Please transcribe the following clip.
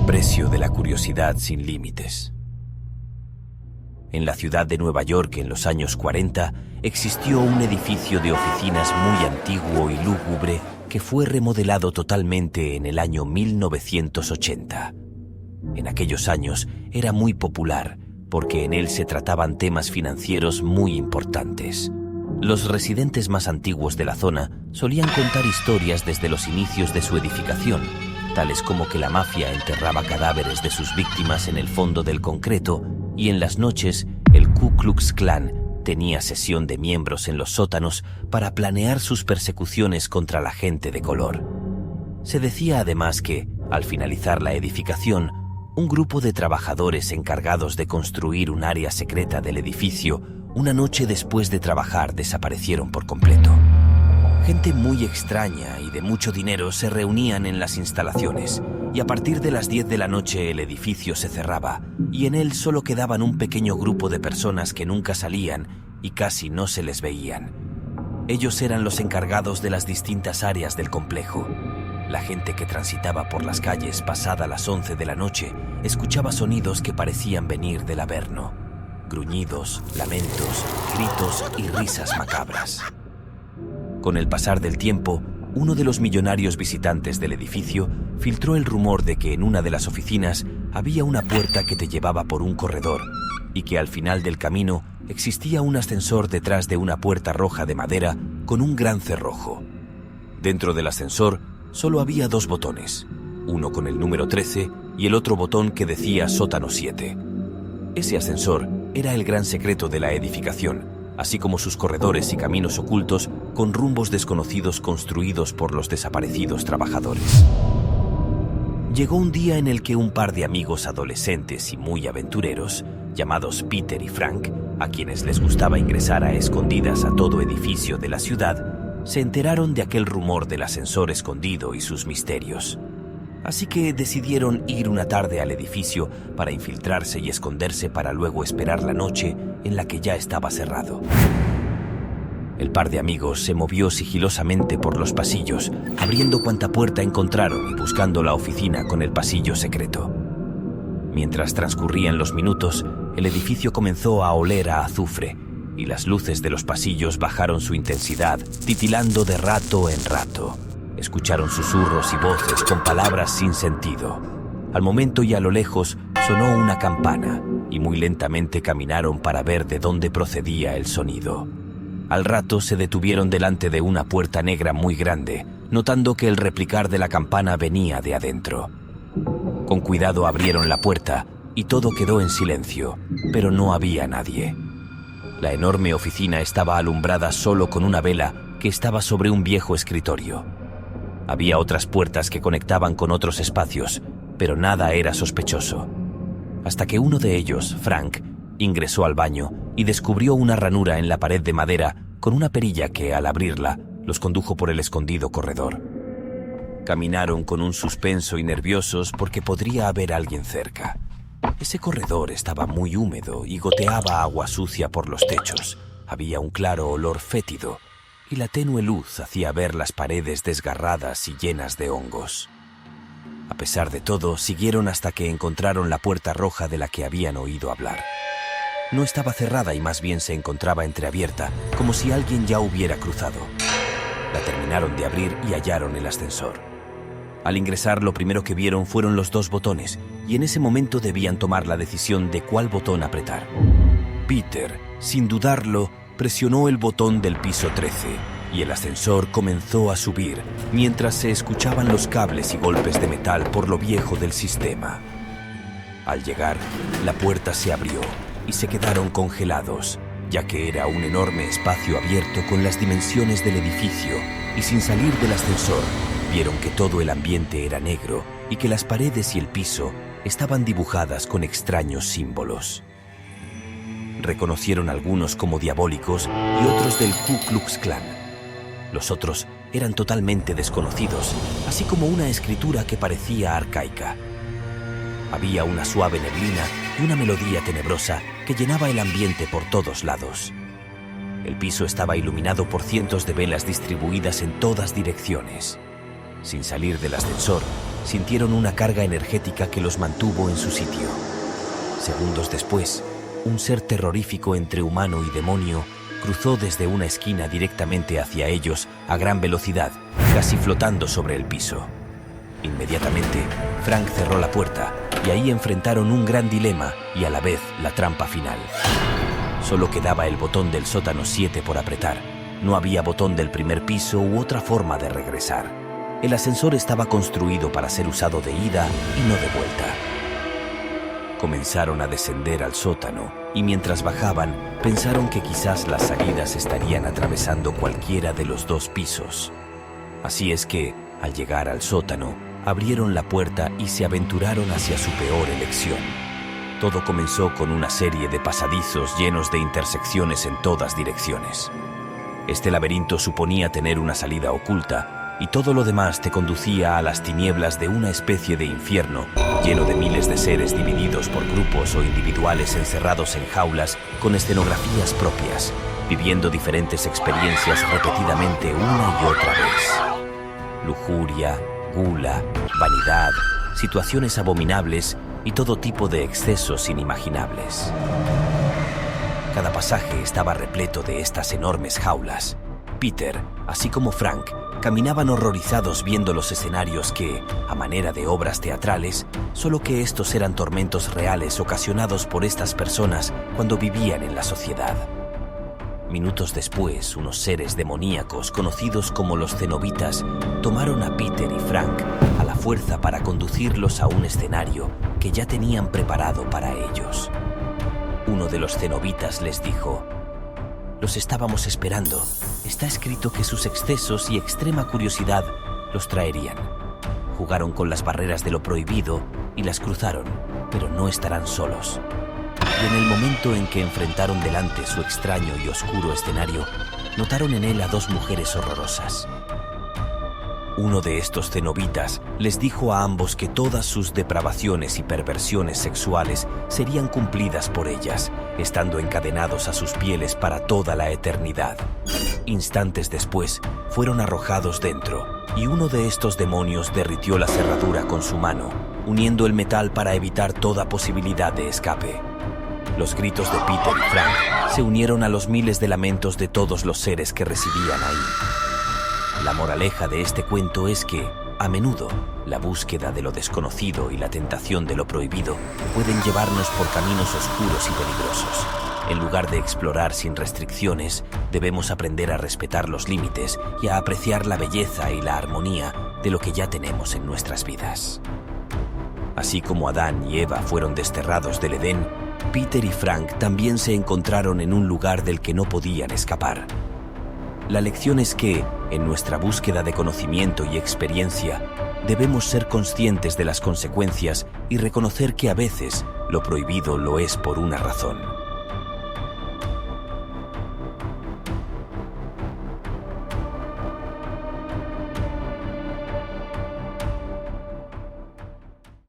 precio de la curiosidad sin límites. En la ciudad de Nueva York, en los años 40, existió un edificio de oficinas muy antiguo y lúgubre que fue remodelado totalmente en el año 1980. En aquellos años era muy popular porque en él se trataban temas financieros muy importantes. Los residentes más antiguos de la zona solían contar historias desde los inicios de su edificación, tales como que la mafia enterraba cadáveres de sus víctimas en el fondo del concreto y en las noches el Ku Klux Klan tenía sesión de miembros en los sótanos para planear sus persecuciones contra la gente de color. Se decía además que, al finalizar la edificación, un grupo de trabajadores encargados de construir un área secreta del edificio, una noche después de trabajar desaparecieron por completo. Gente muy extraña y de mucho dinero se reunían en las instalaciones, y a partir de las 10 de la noche el edificio se cerraba, y en él solo quedaban un pequeño grupo de personas que nunca salían y casi no se les veían. Ellos eran los encargados de las distintas áreas del complejo. La gente que transitaba por las calles pasada las 11 de la noche escuchaba sonidos que parecían venir del Averno. Gruñidos, lamentos, gritos y risas macabras. Con el pasar del tiempo, uno de los millonarios visitantes del edificio filtró el rumor de que en una de las oficinas había una puerta que te llevaba por un corredor y que al final del camino existía un ascensor detrás de una puerta roja de madera con un gran cerrojo. Dentro del ascensor solo había 2 botones, uno con el número 13 y el otro botón que decía sótano 7. Ese ascensor era el gran secreto de la edificación, así como sus corredores y caminos ocultos con rumbos desconocidos construidos por los desaparecidos trabajadores. Llegó un día en el que un par de amigos adolescentes y muy aventureros, llamados Peter y Frank, a quienes les gustaba ingresar a escondidas a todo edificio de la ciudad, se enteraron de aquel rumor del ascensor escondido y sus misterios. Así que decidieron ir una tarde al edificio para infiltrarse y esconderse para luego esperar la noche en la que ya estaba cerrado. El par de amigos se movió sigilosamente por los pasillos, abriendo cuanta puerta encontraron y buscando la oficina con el pasillo secreto. Mientras transcurrían los minutos, el edificio comenzó a oler a azufre y las luces de los pasillos bajaron su intensidad, titilando de rato en rato. Escucharon susurros y voces con palabras sin sentido. Al momento y a lo lejos sonó una campana y muy lentamente caminaron para ver de dónde procedía el sonido. Al rato se detuvieron delante de una puerta negra muy grande, notando que el replicar de la campana venía de adentro. Con cuidado abrieron la puerta y todo quedó en silencio, pero no había nadie. La enorme oficina estaba alumbrada solo con una vela que estaba sobre un viejo escritorio. Había otras puertas que conectaban con otros espacios, pero nada era sospechoso. Hasta que uno de ellos, Frank, ingresó al baño y descubrió una ranura en la pared de madera con una perilla que, al abrirla, los condujo por el escondido corredor. Caminaron con un suspenso y nerviosos porque podría haber alguien cerca. Ese corredor estaba muy húmedo y goteaba agua sucia por los techos. Había un claro olor fétido y la tenue luz hacía ver las paredes desgarradas y llenas de hongos. A pesar de todo, siguieron hasta que encontraron la puerta roja de la que habían oído hablar. No estaba cerrada y más bien se encontraba entreabierta, como si alguien ya hubiera cruzado. La terminaron de abrir y hallaron el ascensor. Al ingresar, lo primero que vieron fueron los 2 botones, y en ese momento debían tomar la decisión de cuál botón apretar. Peter, sin dudarlo, presionó el botón del piso 13 y el ascensor comenzó a subir mientras se escuchaban los cables y golpes de metal por lo viejo del sistema. Al llegar, la puerta se abrió y se quedaron congelados, ya que era un enorme espacio abierto con las dimensiones del edificio, y sin salir del ascensor, vieron que todo el ambiente era negro y que las paredes y el piso estaban dibujadas con extraños símbolos. Reconocieron algunos como diabólicos y otros del Ku Klux Klan. Los otros eran totalmente desconocidos, así como una escritura que parecía arcaica. Había una suave neblina y una melodía tenebrosa que llenaba el ambiente por todos lados. El piso estaba iluminado por cientos de velas distribuidas en todas direcciones. Sin salir del ascensor, sintieron una carga energética que los mantuvo en su sitio. Segundos después, un ser terrorífico entre humano y demonio cruzó desde una esquina directamente hacia ellos a gran velocidad, casi flotando sobre el piso. Inmediatamente, Frank cerró la puerta y ahí enfrentaron un gran dilema y a la vez la trampa final. Solo quedaba el botón del sótano 7 por apretar. No había botón del primer piso u otra forma de regresar. El ascensor estaba construido para ser usado de ida y no de vuelta. Comenzaron a descender al sótano y mientras bajaban, pensaron que quizás las salidas estarían atravesando cualquiera de los 2 pisos. Así es que, al llegar al sótano, abrieron la puerta y se aventuraron hacia su peor elección. Todo comenzó con una serie de pasadizos llenos de intersecciones en todas direcciones. Este laberinto suponía tener una salida oculta, y todo lo demás te conducía a las tinieblas de una especie de infierno, lleno de miles de seres divididos por grupos o individuales encerrados en jaulas con escenografías propias, viviendo diferentes experiencias repetidamente una y otra vez. Lujuria, gula, vanidad, situaciones abominables y todo tipo de excesos inimaginables. Cada pasaje estaba repleto de estas enormes jaulas. Peter, así como Frank, caminaban horrorizados viendo los escenarios que, a manera de obras teatrales, solo que estos eran tormentos reales ocasionados por estas personas cuando vivían en la sociedad. Minutos después, unos seres demoníacos conocidos como los cenobitas tomaron a Peter y Frank a la fuerza para conducirlos a un escenario que ya tenían preparado para ellos. Uno de los cenobitas les dijo: «Los estábamos esperando. Está escrito que sus excesos y extrema curiosidad los traerían. Jugaron con las barreras de lo prohibido y las cruzaron, pero no estarán solos». Y en el momento en que enfrentaron delante su extraño y oscuro escenario, notaron en él a 2 mujeres horrorosas. Uno de estos cenobitas les dijo a ambos que todas sus depravaciones y perversiones sexuales serían cumplidas por ellas, estando encadenados a sus pieles para toda la eternidad. Instantes después, fueron arrojados dentro, y uno de estos demonios derritió la cerradura con su mano, uniendo el metal para evitar toda posibilidad de escape. Los gritos de Peter y Frank se unieron a los miles de lamentos de todos los seres que residían ahí. La moraleja de este cuento es que, a menudo, la búsqueda de lo desconocido y la tentación de lo prohibido pueden llevarnos por caminos oscuros y peligrosos. En lugar de explorar sin restricciones, debemos aprender a respetar los límites y a apreciar la belleza y la armonía de lo que ya tenemos en nuestras vidas. Así como Adán y Eva fueron desterrados del Edén, Peter y Frank también se encontraron en un lugar del que no podían escapar. La lección es que, en nuestra búsqueda de conocimiento y experiencia, debemos ser conscientes de las consecuencias y reconocer que a veces lo prohibido lo es por una razón.